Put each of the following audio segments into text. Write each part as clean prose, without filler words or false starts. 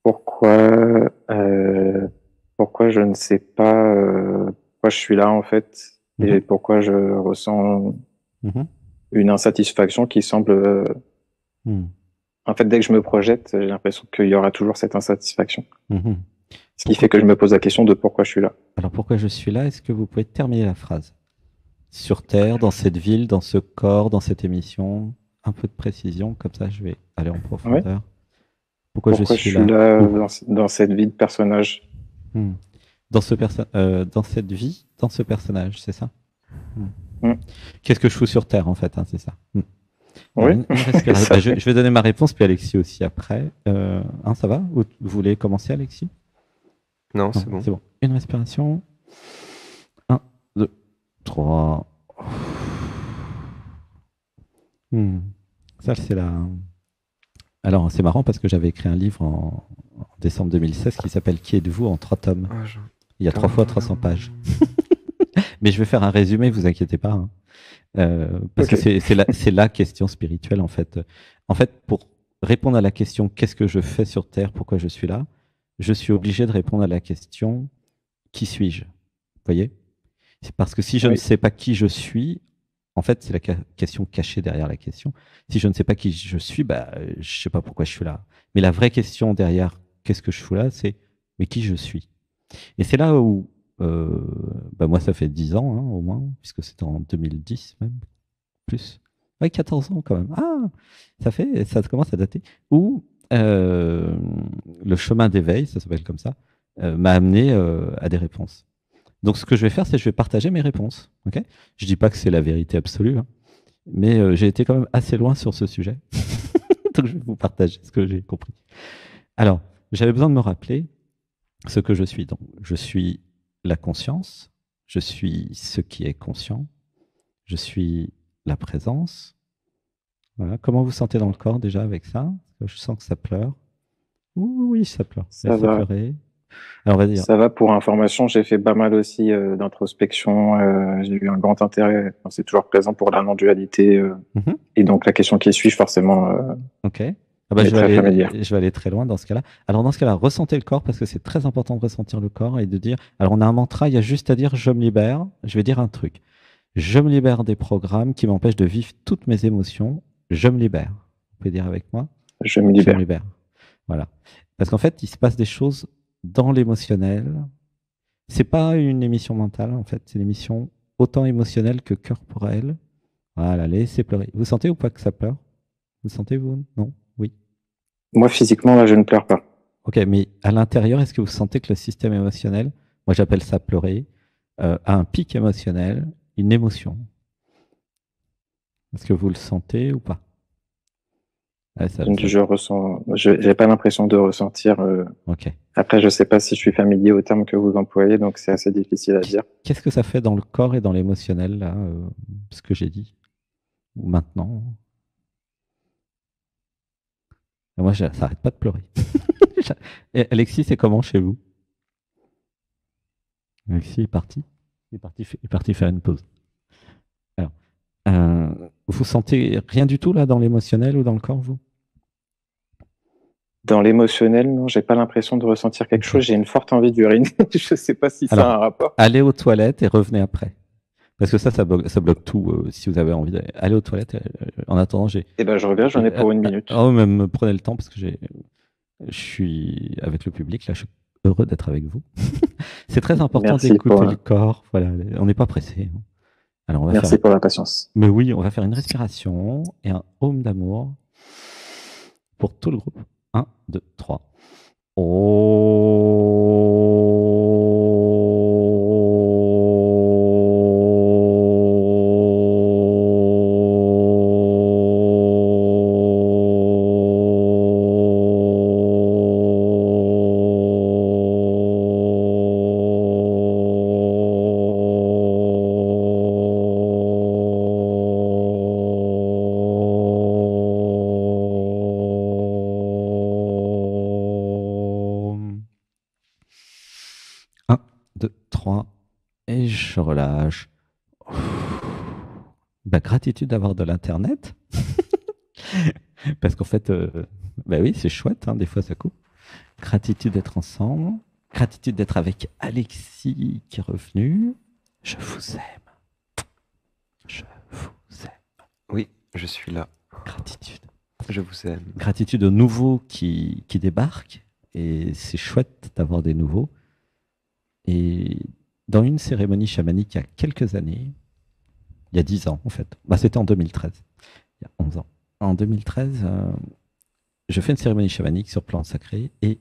Pourquoi, pourquoi je ne sais pas pourquoi je suis là en fait Mhm, et pourquoi je ressens mhm, une insatisfaction qui semble mhm, en fait dès que je me projette j'ai l'impression qu'il y aura toujours cette insatisfaction, mhm. ce qui Pourquoi, fait que je me pose la question de pourquoi je suis là. alors pourquoi je suis là? Est-ce que vous pouvez terminer la phrase? Sur Terre, dans cette ville, dans ce corps, dans cette émission, un peu de précision, comme ça je vais aller en Oui. profondeur. Pourquoi je Pourquoi je suis suis là? là Où? dans cette vie de personnage. Hmm. Dans cette vie, dans ce personnage, c'est ça? Hmm. Hmm. Qu'est-ce que je fous sur Terre en fait, hein, c'est ça. Hmm. Alors Oui, une respiration. ça Bah, fait. je vais donner ma réponse, puis Alexis aussi après. Hein, ça va? Vous voulez commencer, Alexis? Non, Non, c'est bon. c'est bon. Une respiration. Un, deux, trois. Hmm. Ça, c'est la. Alors, c'est marrant parce que j'avais écrit un livre en décembre 2016 qui s'appelle Qui êtes-vous en 3 tomes. Ah, Il y a 3 fois 300 pages. Mais je vais faire un résumé, vous inquiétez pas, hein. Parce que Ok. c'est la question spirituelle en fait. En fait, pour répondre à la question qu'est-ce que je fais sur Terre, pourquoi je suis là, je suis obligé de répondre à la question qui suis-je? Vous voyez? C'est parce que si je ne Oui. sais pas qui je suis, en fait, c'est la question cachée derrière la question. Si je ne sais pas qui je suis, bah, je sais pas pourquoi je suis là. Mais la vraie question derrière qu'est-ce que je fous là, c'est mais qui je suis? Et c'est là où, bah moi, ça fait 10 ans hein, au moins, puisque c'était en 2010 même, plus. Ouais, 14 ans quand même. Ah, ça commence à dater. Où le chemin d'éveil, ça s'appelle comme ça, m'a amené à des réponses. Donc, ce que je vais faire, c'est que je vais partager mes réponses. Ok. Je dis pas que c'est la vérité absolue, hein, mais j'ai été quand même assez loin sur ce sujet. Donc, je vais vous partager ce que j'ai compris. Alors, j'avais besoin de me rappeler ce que je suis. Donc, je suis la conscience, je suis ce qui est conscient, je suis la présence. Voilà. Comment vous sentez dans le corps déjà avec ça? Je sens que ça pleure. Oui, ça pleure. Ça Laissez va. pleurer. Alors, on va dire, Ça va pour information, j'ai fait pas mal aussi d'introspection. J'ai eu un grand intérêt, enfin, c'est toujours présent pour la non-dualité. mhm, Et donc la question qui suit, forcément, ok. Ah bah, m'est très familière. je vais aller très loin dans ce cas-là. Alors, dans ce cas-là, ressentez le corps parce que c'est très important de ressentir le corps et de dire. Alors, on a un mantra, il y a juste à dire je me libère. Je vais dire un truc. Je me libère des programmes qui m'empêchent de vivre toutes mes émotions. Je me libère. Vous pouvez dire avec moi Je me je me libère. libère. Voilà. Parce qu'en fait, il se passe des choses dans l'émotionnel. C'est pas une émission mentale, en fait. C'est une émission autant émotionnelle que corporelle. Voilà, laissez pleurer. Vous sentez ou pas que ça pleure? Vous sentez, vous? Non? Oui. Moi, physiquement, là, je ne pleure pas. Ok, mais à l'intérieur, est-ce que vous sentez que le système émotionnel, moi j'appelle ça pleurer, a un pic émotionnel, une émotion? Est-ce que vous le sentez ou pas? Ouais, Je ressens, j'ai pas l'impression de ressentir. ok. Après, je sais pas si je suis familier au terme que vous employez, donc c'est assez difficile à dire. Qu'est-ce que ça fait dans le corps et dans l'émotionnel, là, ce que j'ai dit? Ou maintenant? Moi, ça n'arrête pas de pleurer. Et Alexis, c'est comment chez vous? Alexis est parti. Il est parti faire une pause. Alors, vous sentez rien du tout là dans l'émotionnel ou dans le corps, vous? Dans l'émotionnel, non, j'ai pas l'impression de ressentir quelque Ok. chose. J'ai une forte envie d'urine. Je sais pas si ça a Alors, un rapport. allez aux toilettes et revenez après. Parce que ça bloque tout si vous avez envie d'aller aux toilettes. En attendant, Eh ben, je reviens, j'en ai pour une minute. oh, même prenez le temps parce que je suis avec le public là. Je suis heureux d'être avec vous. C'est très important Merci pour, d'écouter le corps. Voilà, on n'est pas pressé, hein. Alors on va faire. merci pour la patience. Mais oui, on va faire une respiration et un home d'amour pour tout le groupe. Un, 2, 3. Un, 2, 3. Et je relâche. Bah, gratitude d'avoir de l'internet. Parce qu'en fait, bah oui, c'est chouette, hein, des fois ça coupe. Gratitude d'être ensemble. Gratitude d'être avec Alexis qui est revenu. Je vous aime. Je vous aime. Oui, je suis là. Gratitude. Je vous aime. Gratitude aux nouveaux qui débarquent. Et c'est chouette d'avoir des nouveaux. Et dans une cérémonie chamanique il y a quelques années, il y a 10 ans en fait, c'était en 2013, il y a 11 ans. En 2013, je fais une cérémonie chamanique sur plante sacrée et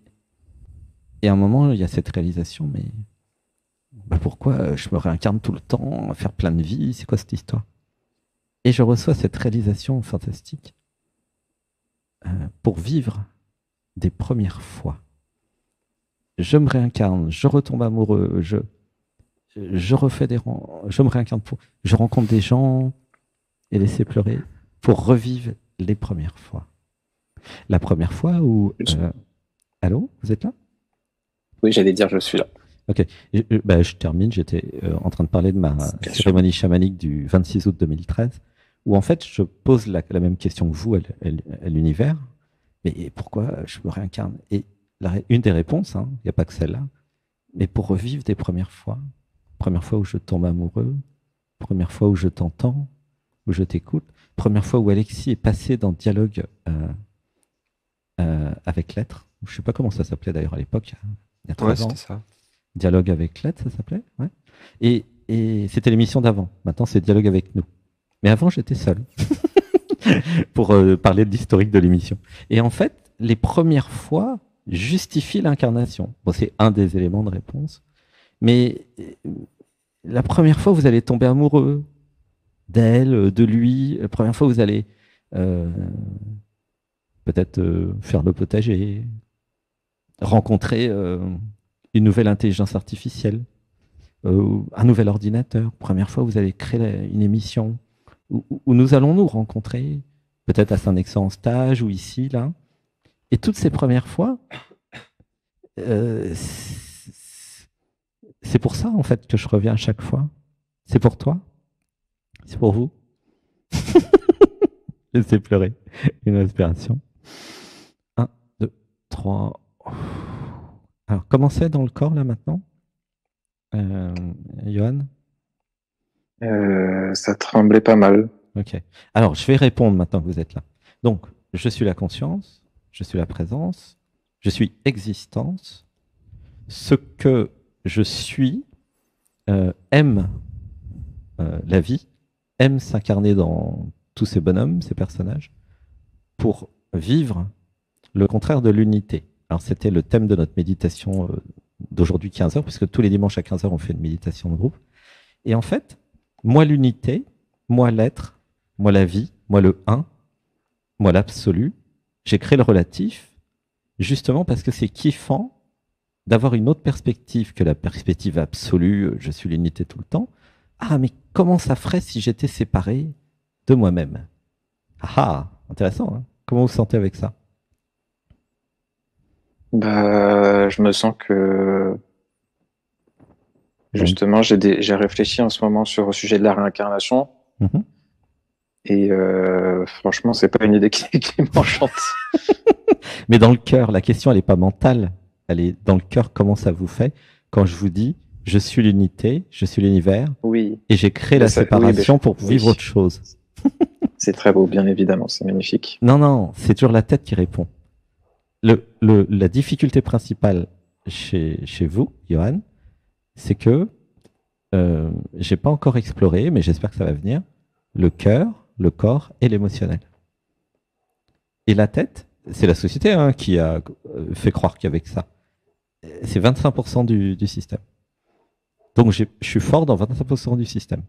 à un moment, il y a cette réalisation, mais pourquoi je me réincarne tout le temps, à faire plein de vies, c'est quoi cette histoire? Et je reçois cette réalisation fantastique pour vivre des premières fois. Je me réincarne, je retombe amoureux, je refais je me réincarne je rencontre des gens et laisser pleurer pour revivre les premières fois. La première fois où... Allô, vous êtes là? Oui, j'allais dire je suis là. Ok, je termine, j'étais en train de parler de ma cérémonie chamanique du 26 août 2013, où en fait je pose la même question que vous à l'univers, mais pourquoi je me réincarne? Et une des réponses, il n'y a pas que celle-là, mais pour revivre des premières fois. Première fois où je tombe amoureux, première fois où je t'entends, où je t'écoute, première fois où Alexis est passé dans dialogue avec l'être. Je ne sais pas comment ça s'appelait d'ailleurs à l'époque, il y a 3 ans. C'était ça. Dialogue avec l'être, ça s'appelait. Ouais. Et c'était l'émission d'avant. Maintenant, c'est dialogue avec nous. Mais avant, j'étais seul pour parler de l'historique de l'émission. Et en fait, les premières fois justifient l'incarnation. Bon, c'est un des éléments de réponse. Mais la première fois, vous allez tomber amoureux d'elle, de lui. La première fois, vous allez peut-être faire le potager, rencontrer une nouvelle intelligence artificielle, un nouvel ordinateur. Première fois, vous allez créer une émission où nous allons nous rencontrer, peut-être à Saint-Nexan en stage ou ici, là. Et toutes ces premières fois, c'est pour ça, en fait, que je reviens à chaque fois. C'est pour toi. C'est pour vous. Laissez pleurer. Une respiration. 1, 2, 3. Alors, comment c'est dans le corps, là, maintenant, Johan? Ça tremblait pas mal. Ok. Alors, je vais répondre maintenant que vous êtes là. Donc, je suis la conscience, je suis la présence, je suis existence. Ce que je suis aime la vie, aime s'incarner dans tous ces bonhommes, ces personnages, pour vivre le contraire de l'unité. Alors, c'était le thème de notre méditation d'aujourd'hui 15h, puisque tous les dimanches à 15h, on fait une méditation de groupe. Et en fait, moi l'unité, moi l'être, moi la vie, moi le un, moi l'absolu, j'ai créé le relatif, justement parce que c'est kiffant d'avoir une autre perspective que la perspective absolue, je suis l'unité tout le temps. Ah, mais comment ça ferait si j'étais séparé de moi-même? Ah, intéressant, hein? Comment vous vous sentez avec ça? Je me sens que justement, j'ai réfléchi en ce moment sur le sujet de la réincarnation. Mhm. Et franchement, c'est pas une idée qui m'enchante. Mais dans le cœur, la question, elle n'est pas mentale. Elle est dans le cœur, comment ça vous fait quand je vous dis, je suis l'unité, je suis l'univers, Oui. et j'ai créé la séparation pour vivre autre chose. C'est très beau, bien évidemment, c'est magnifique. Non, c'est toujours la tête qui répond. La difficulté principale chez vous, Johan, c'est que j'ai pas encore exploré, mais j'espère que ça va venir, le cœur, le corps et l'émotionnel. Et la tête, c'est la société qui a fait croire qu'il y avait que ça. C'est 25% du système. Donc je suis fort dans 25% du système.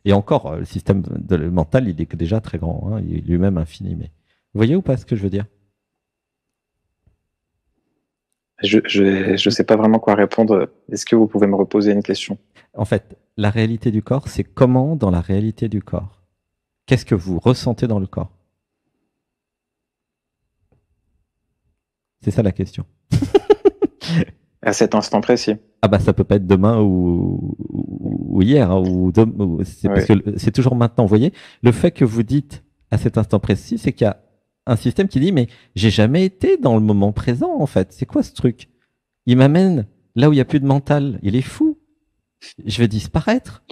Et encore, le système mental, il est déjà très grand, hein, il est lui-même infini. Mais vous voyez ou pas ce que je veux dire? Je sais pas vraiment quoi répondre. Est-ce que vous pouvez me reposer une question? En fait, la réalité du corps, c'est comment dans la réalité du corps? Qu'est-ce que vous ressentez dans le corps? C'est ça la question. À cet instant précis. Ah bah ça peut pas être demain ou hier, hein, c'est parce que c'est toujours maintenant. Vous voyez, le fait que vous dites à cet instant précis, c'est qu'il y a un système qui dit mais j'ai jamais été dans le moment présent en fait. C'est quoi ce truc? Il m'amène là où il y a plus de mental. Il est fou. Je vais disparaître.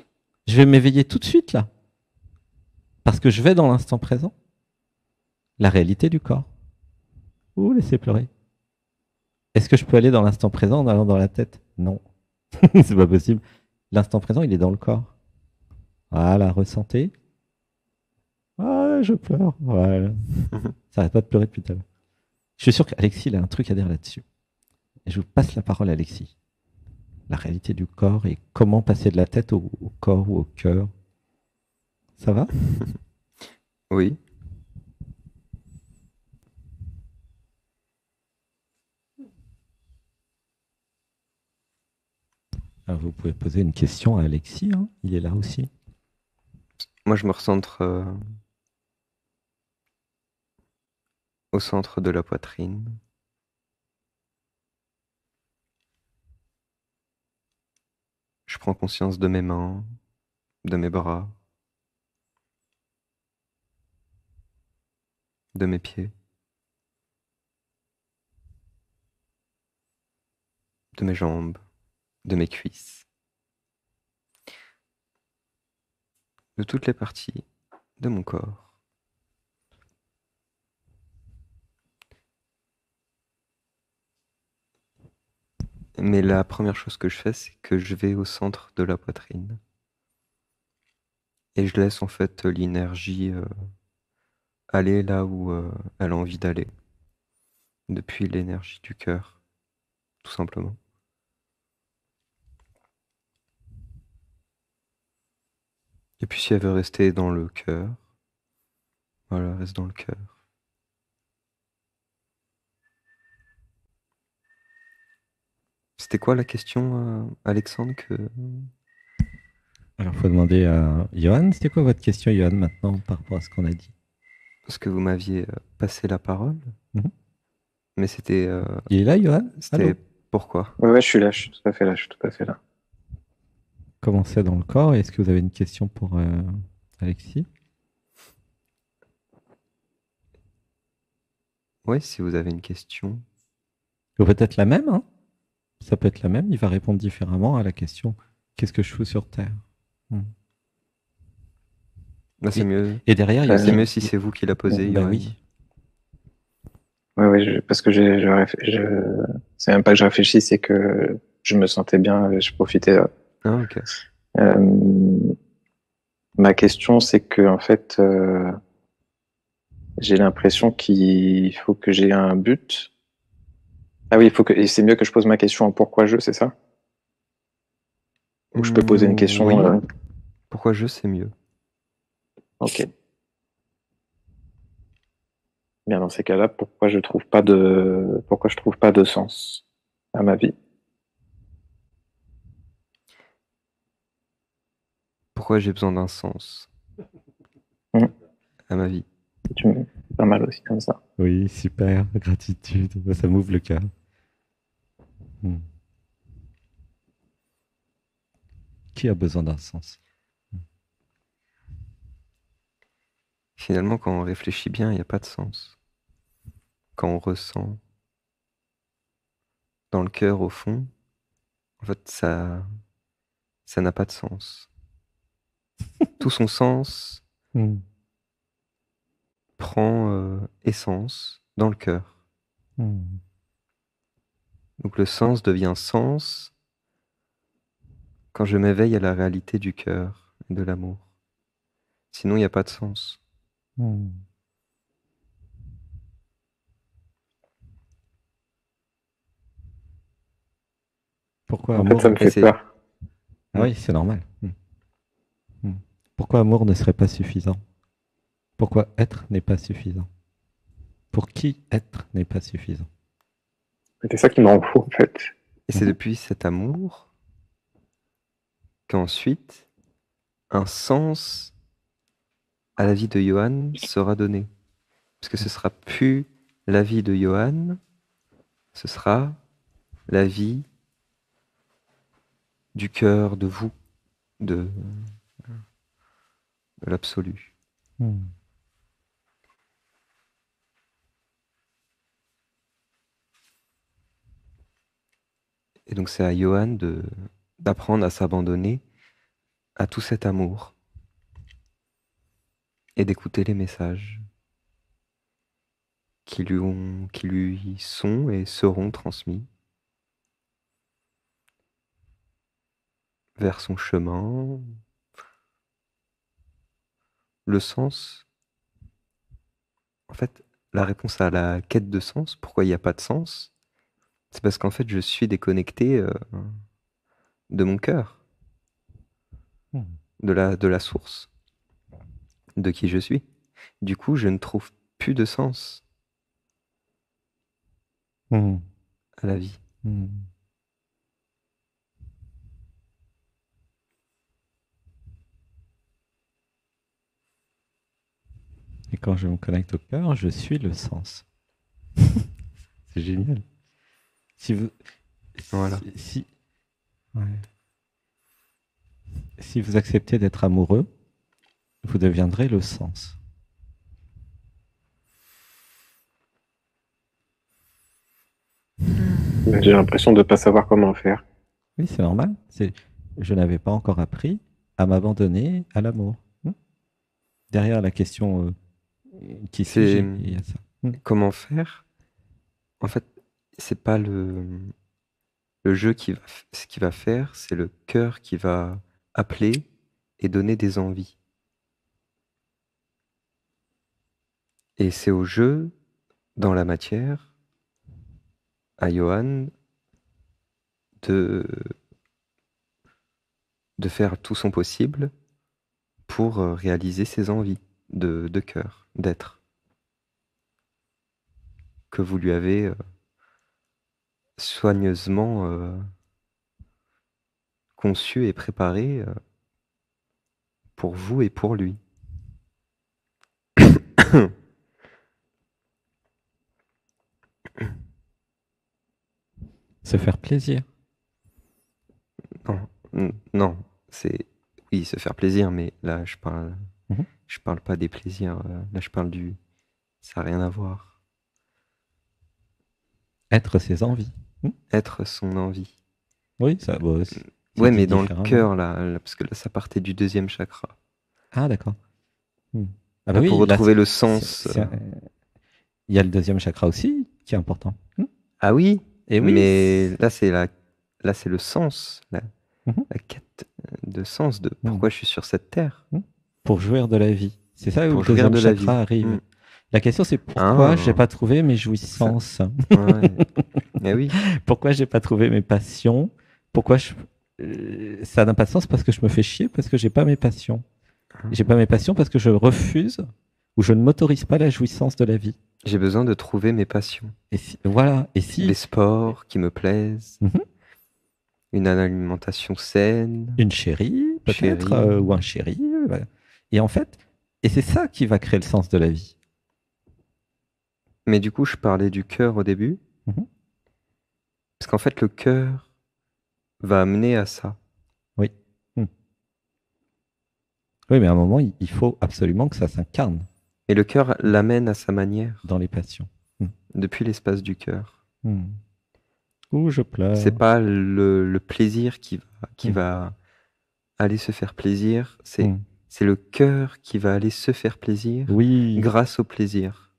Je vais m'éveiller tout de suite là parce que je vais dans l'instant présent. La réalité du corps. Ouh, laissez pleurer. Est-ce que je peux aller dans l'instant présent en allant dans la tête? Non, c'est pas possible. L'instant présent, il est dans le corps. Voilà, ressentez. Ah, je pleure. Voilà. Ça arrête pas de pleurer depuis tout à l'heure. Je suis sûr qu'Alexis, il a un truc à dire là-dessus. Et je vous passe la parole à Alexis. La réalité du corps et comment passer de la tête au corps ou au cœur. Ça va? Oui. Alors, vous pouvez poser une question à Alexis, hein. Il est là aussi. Moi, je me recentre au centre de la poitrine. Je prends conscience de mes mains, de mes bras, de mes pieds, de mes jambes, de mes cuisses, de toutes les parties de mon corps. Mais la première chose que je fais, c'est que je vais au centre de la poitrine. Et je laisse en fait l'énergie aller là où elle a envie d'aller. Depuis l'énergie du cœur, tout simplement. Et puis si elle veut rester dans le cœur, voilà, elle reste dans le cœur. C'était quoi la question, Alexandre, que... Alors, il faut demander à Johan. C'était quoi votre question, Johan, maintenant, par rapport à ce qu'on a dit? Parce que vous m'aviez passé la parole, Mhm. mais c'était Il est là, Johan? Allô? pourquoi? Ouais, je suis là, je suis tout à fait là, je suis tout à fait là. Comment c'est dans le corps? Est-ce que vous avez une question pour Alexis? Oui, si vous avez une question. Ou peut-être la même, hein? Ça peut être la même. Il va répondre différemment à la question qu'est-ce que je fous sur Terre? Hmm. Bah, c'est mieux. Et derrière, il y a Euh, C'est aussi. mieux si c'est vous qui la posez, Bah Johan. oui. Ouais, ouais, parce que c'est même pas que je réfléchis, c'est que je me sentais bien, je profitais. Ah, ok. Euh, Ma question, c'est que en fait, j'ai l'impression qu'il faut que j'ai un but. Ah oui, il faut que, et c'est mieux que je pose ma question en pourquoi je, c'est ça? Ou je peux poser une question. Oui. Pourquoi je, c'est mieux. Ok. Bien, dans ces cas-là, pourquoi je trouve pas de sens à ma vie? Pourquoi j'ai besoin d'un sens Hmm. à ma vie? C'est pas mal aussi comme ça. Oui, super. Gratitude. Ça m'ouvre le cœur. Hmm. Qui a besoin d'un sens? Finalement, quand on réfléchit bien, il n'y a pas de sens. Quand on ressent dans le cœur, au fond, en fait, ça n'a pas de sens. Tout son sens Hmm. prend essence dans le cœur. Hmm. Donc le sens devient sens quand je m'éveille à la réalité du cœur et de l'amour. Sinon, il n'y a pas de sens. Hmm. Pourquoi En fait, amour? ça me Et fait c'est... peur. Ah oui, c'est normal. Hmm. Hmm. Pourquoi amour ne serait pas suffisant? Pourquoi être n'est pas suffisant? Pour qui être n'est pas suffisant? C'est ça qui me rend fou, en fait. Et c'est depuis cet amour qu'ensuite, un sens à la vie de Johan sera donné. Parce que ce sera plus la vie de Johan, ce sera la vie du cœur, de vous, de l'absolu. Hmm. Et donc c'est à Johan d'apprendre à s'abandonner à tout cet amour et d'écouter les messages qui lui sont et seront transmis vers son chemin. Le sens, en fait, la réponse à la quête de sens, pourquoi il n'y a pas de sens, c'est parce qu'en fait, je suis déconnecté de mon cœur, Hmm. de la source, de qui je suis. Du coup, je ne trouve plus de sens Hmm. à la vie. Hmm. Et quand je me connecte au cœur, je suis le sens. C'est génial. Si vous, Voilà. Ouais. Si vous acceptez d'être amoureux, vous deviendrez le sens. J'ai l'impression de ne pas savoir comment faire. Oui, c'est normal. Je n'avais pas encore appris à m'abandonner à l'amour. Derrière la question qui suis-je, C'est il y a ça. comment faire? En fait, c'est pas le jeu ce qui va faire, c'est le cœur qui va appeler et donner des envies. Et c'est au jeu, dans la matière, à Johan, de, de faire tout son possible pour réaliser ses envies de cœur, d'être, que vous lui avez soigneusement conçu et préparé pour vous et pour lui. Se faire plaisir. Non, c'est oui, se faire plaisir, mais là Mhm. je parle pas des plaisirs. Là, je parle du, ça n'a rien à voir. Être ses envies. Être son envie. Oui, ça, bon, c'est Ouais, dit mais dans le différemment. cœur là, parce que là, ça partait du deuxième chakra. Ah, d'accord. Ah bah Là, pour oui, là, retrouver le sens. il y a le deuxième chakra aussi qui est important. Ah oui, Et oui. mais là c'est le sens, Mhm. la quête de sens de Mhm. pourquoi je suis sur cette terre. Pour jouir de la vie. C'est ça où Pour le jouir deuxième de la vie. chakra arrive. La question c'est pourquoi j'ai Ah, pas trouvé mes jouissances. ouais. Eh oui. Pourquoi j'ai pas trouvé mes passions. Pourquoi ça n'a pas de sens parce que je me fais chier parce que j'ai pas mes passions. J'ai pas mes passions parce que je refuse ou je ne m'autorise pas la jouissance de la vie. J'ai besoin de trouver mes passions. Et voilà. Et si Des sports qui me plaisent, Mhm. une alimentation saine, Une chérie peut-être chérie. ou un chéri. Voilà. Et en fait, et c'est ça qui va créer le sens de la vie. Mais du coup, je parlais du cœur au début, Mhm. parce qu'en fait, le cœur va amener à ça. Oui. Oui, mais à un moment, il faut absolument que ça s'incarne Et le cœur l'amène à sa manière, dans les passions. depuis l'espace du cœur. Ouh, je pleure. C'est pas le plaisir qui Mm. va aller se faire plaisir, Mm. c'est le cœur qui va aller se faire plaisir Oui, grâce au plaisir.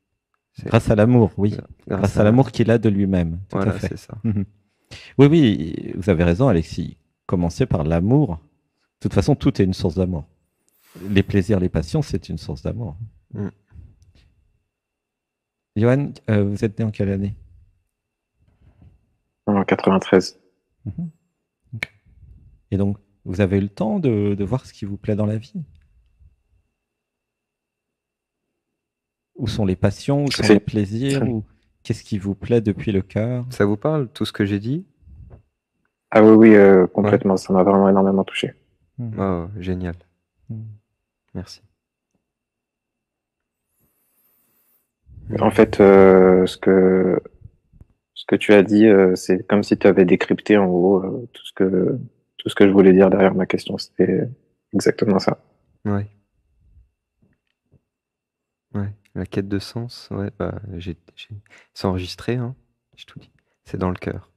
grâce à l'amour, oui. Grâce à l'amour qu'il a de lui-même. Tout Voilà, à fait. c'est ça. Oui, oui, vous avez raison, Alexis. Commencez par l'amour. De toute façon, tout est une source d'amour. Les plaisirs, les passions, c'est une source d'amour. Johan, vous êtes né en quelle année? En 93. Et donc, vous avez eu le temps de voir ce qui vous plaît dans la vie? Où sont les passions? Où sont les plaisirs? Qu'est-ce qui vous plaît depuis le cœur? Ça vous parle, tout ce que j'ai dit? Ah oui, oui, complètement. Ouais. Ça m'a vraiment énormément touché. Oh, génial. Merci. En fait, ce que tu as dit, c'est comme si tu avais décrypté en gros tout ce que je voulais dire derrière ma question. C'était exactement ça. Ouais. Ouais. La quête de sens, ouais, c'est enregistré, hein, j'ai tout dit. C'est dans le cœur.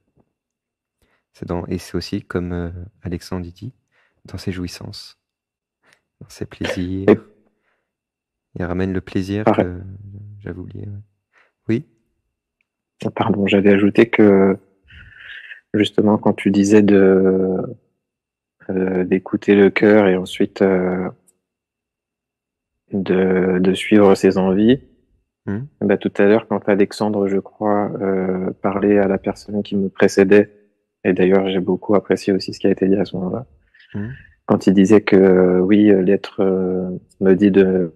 Et c'est aussi, comme Alexandre dit, dans ses jouissances, dans ses plaisirs. Et Il ramène le plaisir pareil, que j'avais oublié. Ouais. Oui. pardon, j'avais ajouté que justement quand tu disais d'écouter le cœur et ensuite de suivre ses envies. Hmm. Bah, tout à l'heure, quand Alexandre, je crois, parlait à la personne qui me précédait, et d'ailleurs j'ai beaucoup apprécié aussi ce qui a été dit à ce moment-là, Hmm. quand il disait que oui, l'être me dit de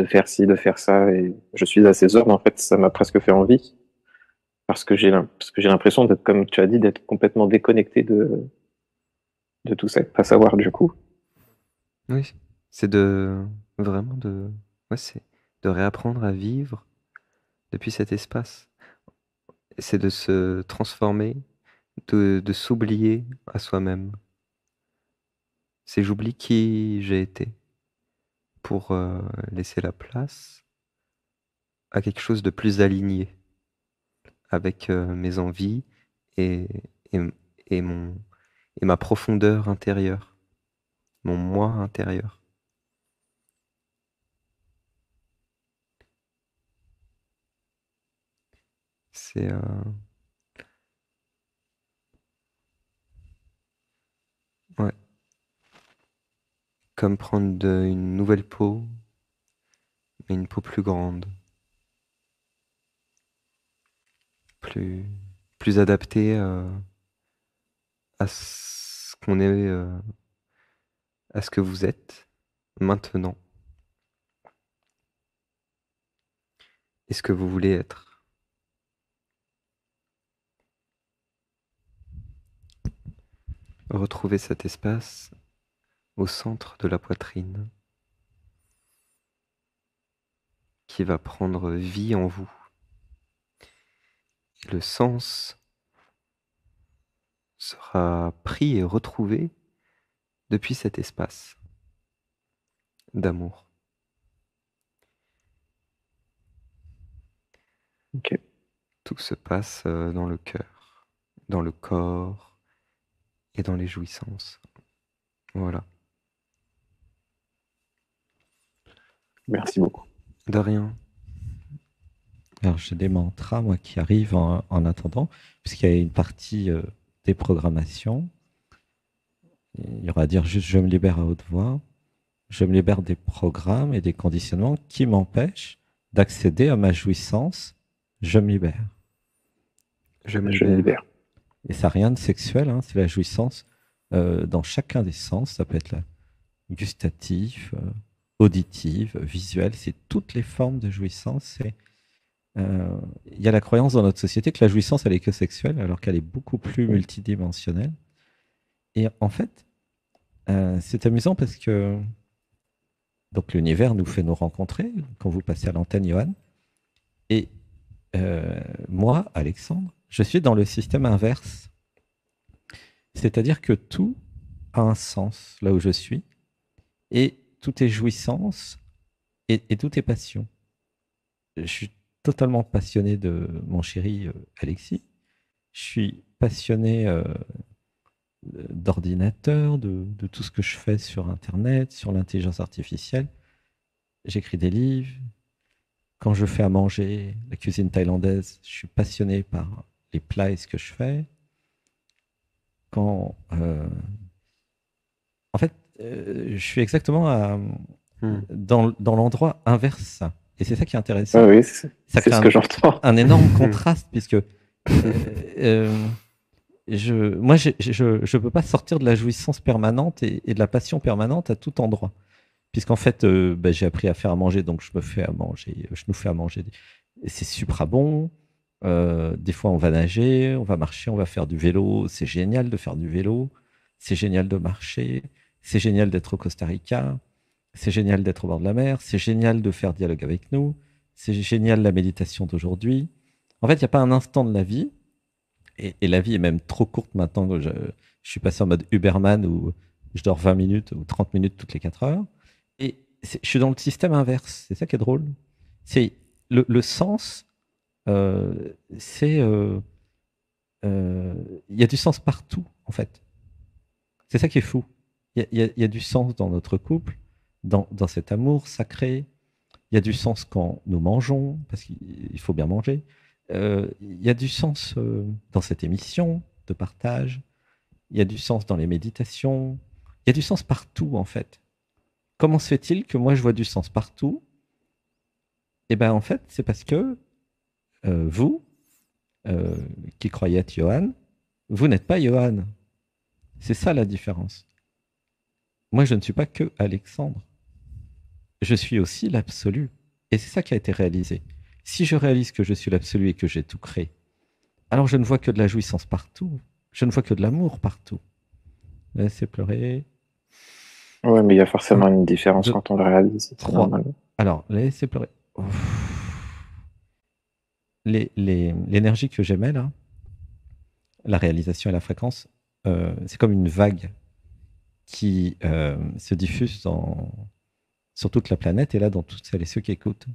faire ci, de faire ça, et je suis à ses ordres, en fait, ça m'a presque fait envie, parce que j'ai l'impression d'être, comme tu as dit, d'être complètement déconnecté de tout ça, de pas savoir du coup. Oui. C'est de vraiment ouais, c'est de réapprendre à vivre depuis cet espace. C'est de se transformer, de s'oublier à soi-même. C'est j'oublie qui j'ai été pour laisser la place à quelque chose de plus aligné avec mes envies et, et, et et ma profondeur intérieure, mon moi intérieur. C'est ouais, comme prendre une nouvelle peau, mais une peau plus grande, plus, plus adaptée à ce qu'on est, à ce que vous êtes maintenant et ce que vous voulez être. Retrouvez cet espace au centre de la poitrine qui va prendre vie en vous. Et le sens sera pris et retrouvé depuis cet espace d'amour. Ok. Tout se passe dans le cœur, dans le corps et dans les jouissances. Voilà. Merci beaucoup. De rien. Alors, j'ai des mantras, moi, qui arrivent en attendant, puisqu'il y a une partie des programmations. Il y aura à dire juste je me libère à haute voix. Je me libère des programmes et des conditionnements qui m'empêchent d'accéder à ma jouissance. Je me libère. Je me Je me libère. libère. Et ça n'a rien de sexuel, hein, c'est la jouissance dans chacun des sens. Ça peut être la gustatif, auditive, visuelle, c'est toutes les formes de jouissance. Il y a la croyance dans notre société que la jouissance, elle est que sexuelle, alors qu'elle est beaucoup plus multidimensionnelle. Et en fait, c'est amusant parce que donc l'univers nous fait nous rencontrer quand vous passez à l'antenne, Johan. Et moi, Alexandre, je suis dans le système inverse. C'est-à-dire que tout a un sens là où je suis, et tout est jouissance, et tout est passion. Je suis totalement passionné de mon chéri Alexis. Je suis passionné d'ordinateur, de tout ce que je fais sur Internet, sur l'intelligence artificielle. J'écris des livres. Quand je fais à manger, la cuisine thaïlandaise, je suis passionné par les plats et ce que je fais. Quand, en fait, je suis exactement dans l'endroit inverse. Et c'est ça qui est intéressant. Ah oui, Ça c'est crée ce que j'entends. un énorme contraste, puisque moi, je peux pas sortir de la jouissance permanente et de la passion permanente à tout endroit. Puisqu'en fait, j'ai appris à faire à manger, donc je me fais à manger, je nous fais à manger. Et c'est super bon. Des fois, on va nager, on va marcher, on va faire du vélo. C'est génial de faire du vélo. C'est génial de marcher. C'est génial d'être au Costa Rica. C'est génial d'être au bord de la mer. C'est génial de faire dialogue avec nous. C'est génial la méditation d'aujourd'hui. En fait, il n'y a pas un instant de la vie, et la vie est même trop courte maintenant que je suis passé en mode Uberman où je dors 20 minutes ou 30 minutes toutes les 4 heures. Et je suis dans le système inverse. C'est ça qui est drôle. C'est le sens, c'est il y a du sens partout en fait. C'est ça qui est fou. Il y a du sens dans notre couple, dans cet amour sacré. Il y a du sens quand nous mangeons, parce qu'il faut bien manger. Il y a du sens dans cette émission de partage. Il y a du sens dans les méditations. Il y a du sens partout, en fait. Comment se fait-il que moi, je vois du sens partout? Eh bien, en fait, c'est parce que vous, qui croyez être Johan, vous n'êtes pas Johan. C'est ça la différence. Moi, je ne suis pas que Alexandre. Je suis aussi l'absolu. Et c'est ça qui a été réalisé. Si je réalise que je suis l'absolu et que j'ai tout créé, alors je ne vois que de la jouissance partout. Je ne vois que de l'amour partout. Laissez pleurer. Ouais, mais il y a forcément une différence 2, quand on le réalise, c'est 3. normal. Alors, laissez pleurer. L'énergie que j'émets là, la réalisation et la fréquence, c'est comme une vague qui se diffuse sur toute la planète et là dans toutes celles et ceux qui écoutent.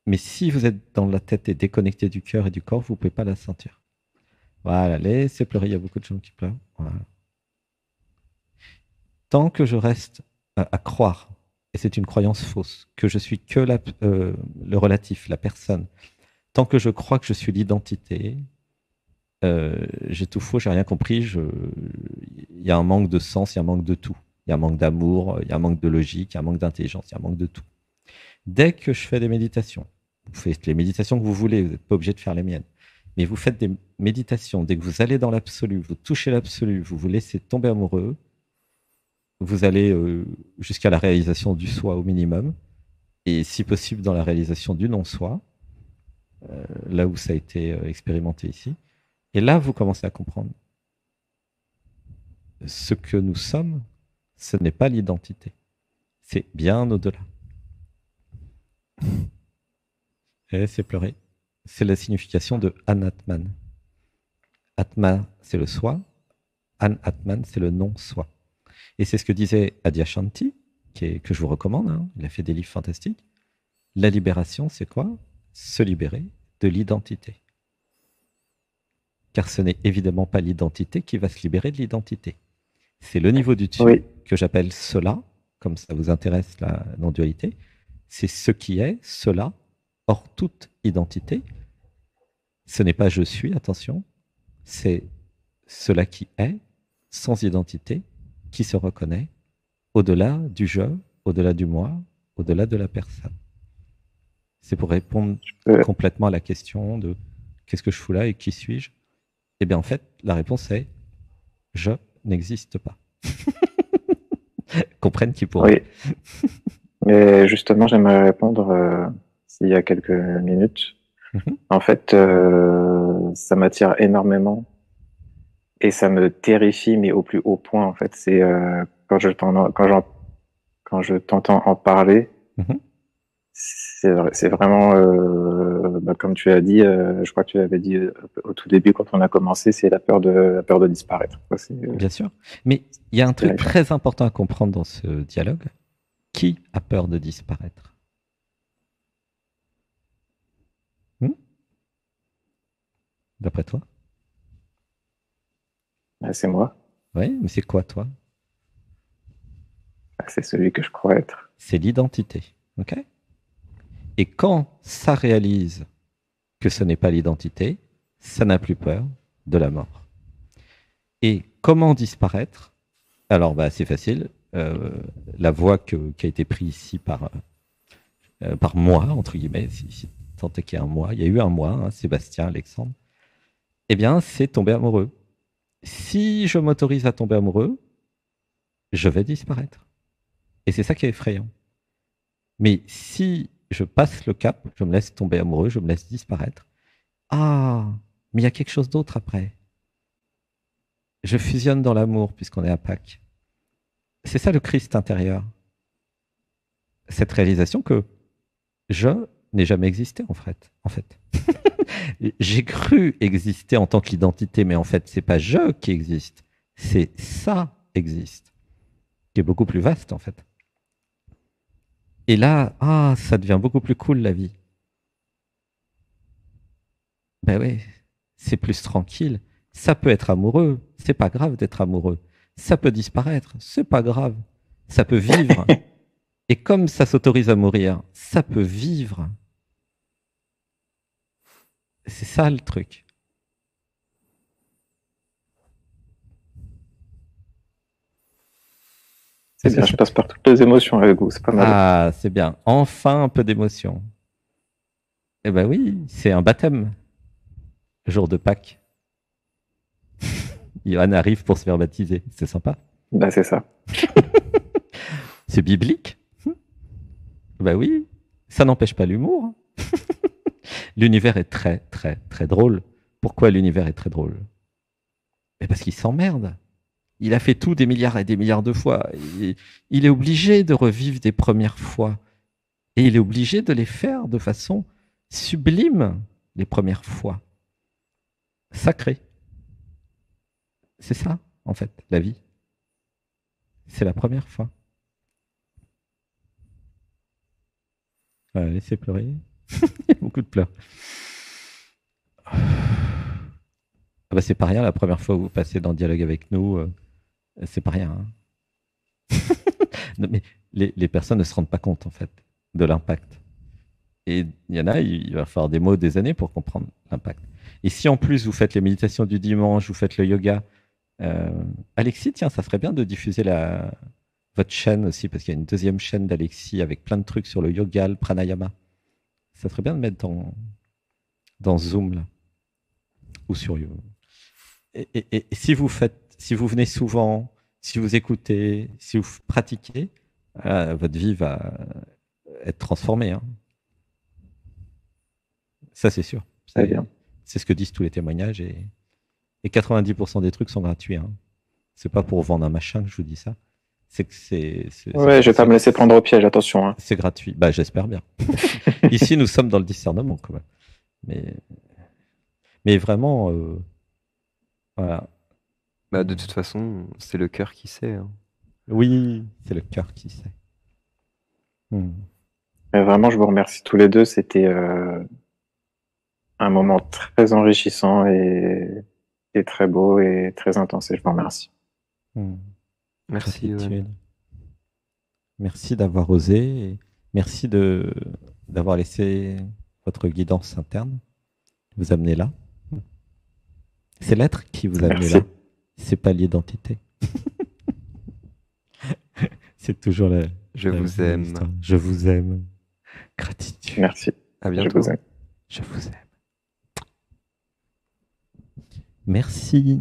Mais si vous êtes dans la tête et déconnecté du cœur et du corps, vous ne pouvez pas la sentir. Voilà, laissez pleurer, il y a beaucoup de gens qui pleurent. Voilà. Tant que je reste à croire, et c'est une croyance fausse, que je suis que le relatif, la personne, tant que je crois que je suis l'identité, j'ai tout faux, j'ai rien compris, il y a un manque de sens, il y a un manque de tout. Il y a un manque d'amour, il y a un manque de logique, il y a un manque d'intelligence, il y a un manque de tout. Dès que je fais des méditations, vous faites les méditations que vous voulez, vous n'êtes pas obligé de faire les miennes, mais vous faites des méditations, dès que vous allez dans l'absolu, vous touchez l'absolu, vous vous laissez tomber amoureux, vous allez jusqu'à la réalisation du soi au minimum, et si possible dans la réalisation du non-soi, là où ça a été expérimenté ici. Et là, vous commencez à comprendre. Ce que nous sommes, ce n'est pas l'identité. C'est bien au-delà. Et c'est pleurer. C'est la signification de Anatman. Atma, c'est le soi. Anatman, c'est le non-soi. Et c'est ce que disait Adyashanti, que je vous recommande. Hein. Il a fait des livres fantastiques. La libération, c'est quoi? Se libérer de l'identité. Car ce n'est évidemment pas l'identité qui va se libérer de l'identité. C'est le niveau du dessus que j'appelle cela, comme ça vous intéresse la non-dualité. C'est ce qui est, cela, hors toute identité. Ce n'est pas je suis, attention, c'est cela qui est, sans identité, qui se reconnaît, au-delà du je, au-delà du moi, au-delà de la personne. C'est pour répondre complètement à la question de qu'est-ce que je fous là et qui suis-je? Eh bien, en fait, la réponse est je n'existe pas. Comprenne qui pourrait. Oui. Mais justement, j'aimerais répondre s'il y a quelques minutes. En fait, ça m'attire énormément et ça me terrifie, mais au plus haut point. En fait, c'est quand je t'entends en parler, c'est vraiment, comme tu as dit, je crois que tu l'avais dit au tout début quand on a commencé, c'est la peur de disparaître. Bien sûr, mais il y a un truc très important à comprendre dans ce dialogue. Qui a peur de disparaître? D'après toi? C'est moi. Oui, mais c'est quoi toi? C'est celui que je crois être. C'est l'identité, ok? Et quand ça réalise que ce n'est pas l'identité, ça n'a plus peur de la mort. Et comment disparaître? Alors, c'est facile. La voie qui a été prise ici par moi, entre guillemets, si tant est qu'il y a un moi, il y a eu un moi, hein, Sébastien, Alexandre, eh bien, c'est tomber amoureux. Si je m'autorise à tomber amoureux, je vais disparaître. Et c'est ça qui est effrayant. Mais si je passe le cap, je me laisse tomber amoureux, je me laisse disparaître. Ah, mais il y a quelque chose d'autre après. Je fusionne dans l'amour puisqu'on est à Pâques. C'est ça le Christ intérieur. Cette réalisation que je n'ai jamais existé en fait. J'ai cru exister en tant qu'identité, mais en fait, c'est pas je qui existe, c'est ça existe, qui est beaucoup plus vaste en fait. Et là, ça devient beaucoup plus cool la vie. Ben oui, c'est plus tranquille, Ça peut être amoureux, c'est pas grave d'être amoureux. Ça peut disparaître, c'est pas grave. Ça peut vivre. Et comme ça s'autorise à mourir, ça peut vivre. C'est ça le truc. C'est bien, je passe par toutes les émotions avec vous, c'est pas mal. Ah, c'est bien. Enfin un peu d'émotion. Eh ben oui, c'est un baptême. Jour de Pâques. Johan arrive pour se faire baptiser. C'est sympa. Bah, c'est ça. C'est biblique. Ben oui, ça n'empêche pas l'humour. L'univers est très, très, très drôle. Pourquoi l'univers est très drôle? Mais parce qu'il s'emmerde. Il a fait tout des milliards et des milliards de fois. Il est obligé de revivre des premières fois. Et il est obligé de les faire de façon sublime, les premières fois. Sacré. C'est ça, en fait, la vie. C'est la première fois. Laissez pleurer. Il y a beaucoup de pleurs. Ah bah, c'est pas rien, la première fois où vous passez dans le dialogue avec nous, c'est pas rien. Hein. Non, mais les personnes ne se rendent pas compte, en fait, de l'impact. Et il y en a, il va falloir des mots, des années pour comprendre l'impact. Et si en plus vous faites les méditations du dimanche, vous faites le yoga, Alexis, tiens, ça serait bien de diffuser votre chaîne aussi, parce qu'il y a une deuxième chaîne d'Alexis avec plein de trucs sur le yoga, le pranayama. Ça serait bien de mettre dans Zoom, là, ou sur YouTube. Et si vous venez souvent, si vous écoutez, si vous pratiquez, votre vie va être transformée. Hein. Ça, c'est sûr. C'est ce que disent tous les témoignages. Et 90% des trucs sont gratuits. Hein. C'est pas pour vendre un machin que je vous dis ça. Ouais, je vais pas me laisser prendre au piège, attention. Hein. C'est gratuit. Bah, j'espère bien. Ici, nous sommes dans le discernement, quand même. Mais vraiment, voilà. Bah, de toute façon, c'est le cœur qui sait. Hein. Oui, c'est le cœur qui sait. Mais vraiment, je vous remercie tous les deux. C'était un moment très enrichissant et très beau et très intense. Et je vous remercie. Merci. Merci d'avoir osé. Et merci d'avoir laissé votre guidance interne vous amener là. C'est l'être qui vous a amené là. C'est pas l'identité. C'est toujours la. Je vous aime. Histoire. Je vous aime. Gratitude. Merci. À bientôt. Je vous aime. Je vous aime. Merci.